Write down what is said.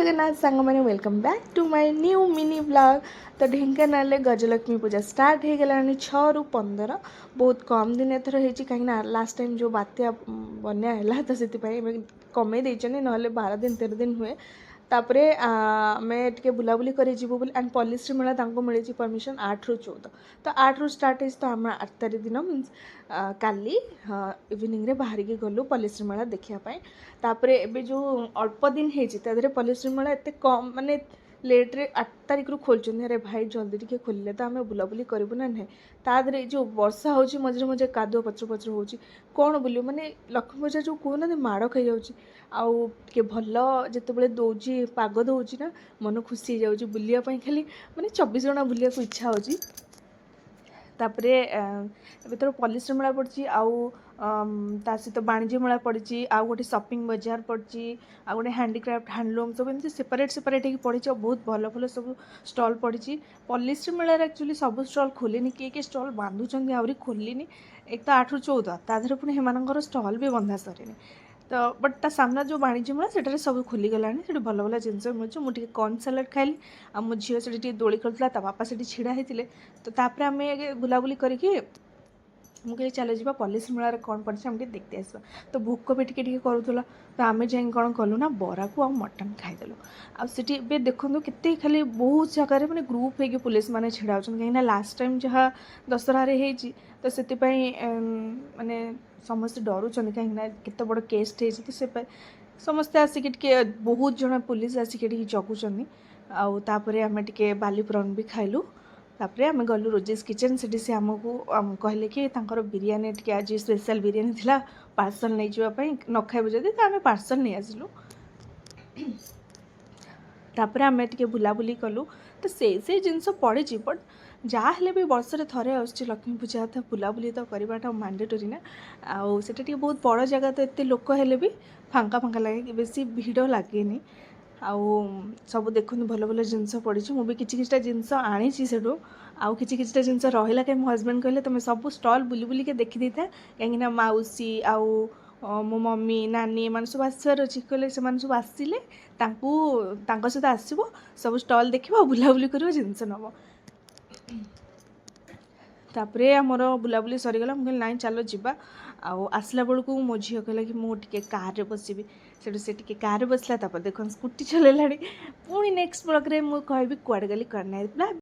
जगन्नाथ सांग मैंने welcome back to my new mini blog. तो ढेंकानाल गजलक्ष्मी पूजा स्टार्ट हो गला 6 ରୁ 15 बहुत कम दिन एथर होती कहीं लास्ट टाइम जो बात्या बन्या है तो से कमे देचने ना 12 दिन 13 दिन हुए तापरे आमे टिके बुलाबुली करे जीवो बोली एंड पॉलिसी मेला तांको मिली परमिशन 8 ରୁ 14 तो 8 ରୁ स्टार्ट हो तो आम 8 तारीख दिन मीन्स काली इवनिंग रे बाहर की गलु पॉलिसी मेला देखापी तापरे एबे जो अल्प दिन होती पॉलिसी मेला एत कम माने लेट्रे 8 तारीख रू खोलुन अरे भाई जल्दी टिके खोलिले तो आम बुलाबुली करूँ ना ना तादरे जो वर्षा हो मझे मझे कादुआ पचर पचर हो कौन बुल माने लक्ष्मी पूजा जो कहना माड़ खाई जाऊँगी आउ टे भल जिते दौर पाग दौर ना मन खुशी हो जाऊँगी बुलायापी खाली माने 24 घंटा बुलिया को इच्छा होची तापरे एबे तो पॉलिसी मेला पड़ी आउ ता सहित वाणिज्य मेला पड़ी आउ गोटे शॉपिंग बाजार पड़ी आउ गोटे हैंडीक्राफ्ट हैंडलूम सब एमती सेपरेट सेपरेट हो पड़ी बहुत भल भल सब स्टॉल पड़ी पॉलिसी मेलार एक्चुअली सब स्टॉल खोलिनी किए स्टॉल बांधुंट आहरी खोलिनी एक तो 8 ରୁ 14 तादेह पुणी हेमानकर स्टॉल भी बंधा सरीनी तो बट ता सामना जो वाणिज्य मेला से सब खोलीगला से भल भल जिनस मिलूँ मुझे कॉर्न सैलेड खाइली आ मो झील से दोली खेलता बापा से छिड़ा होते तो तापर आम बुलाबुली करके मुझे चल जा पॉलिसी मेलार कौन पड़े आम देखते आसवा तो भोक भी टी करूला तो आम जा कौन कलु ना बरा को मटन खाईदेलु आठी देखो के खाली बहुत जगह मैंने ग्रुप हो पुलिस मैंने छिड़ा हो कहीं लास्ट टाइम जहाँ दशहरा तो से माने समस्ते डरुंच कहीं केत बड़ केस्ट हो तो से समस्ते आसिक बहुत जन पुलिस आसिक जगुंट आउे आम टे बालीपुरन भी खाइलु तापरे आम गलु रोजेस किचन से आमको कहले कि तांकर बिरियानी टी आज स्पेशल बिरियानी थिला पार्सल नहीं जावाई न खाइबु जदि तो आम पार्सल नहीं आसिलु तापरे आम टे बुलाबुली कलु तो से जिनस पड़ी बट जहाँ हेले भी वर्षे थे आसुच्छी लक्ष्मी पूजा तो बुलाबुली तो करवाटा मैंडेटरी ना आउ सेटा बहुत बड़ जगह तो एत लोक हेले भी फांका फांका लगे बेसी भिड़ लगे आउ सब देखो भल भल जिनस पड़ी मुझे किसी जिनस आनी से आउ किसी जिनस रहा कहीं मो हजबैंड कहले तुम सब स्टॉल बुली बुली के देखी देता कहीं मौसी आउ मो मम्मी नानी एम सब आसबार अच्छी कहले से सब आसिले सहित आसब सब स्टॉल देख बुलाबुली कर जिनस नब तापरे आमर बुलाबुली सरीगला मुझे नाई चलो जीवा आसला बेलू मो झील कहला कि मुझे कार बसबी से कार बसला देख स्कूटी चलैला पुणी नेक्स्ट ब्लॉग रे मुझे कहबी कुआडे गली करना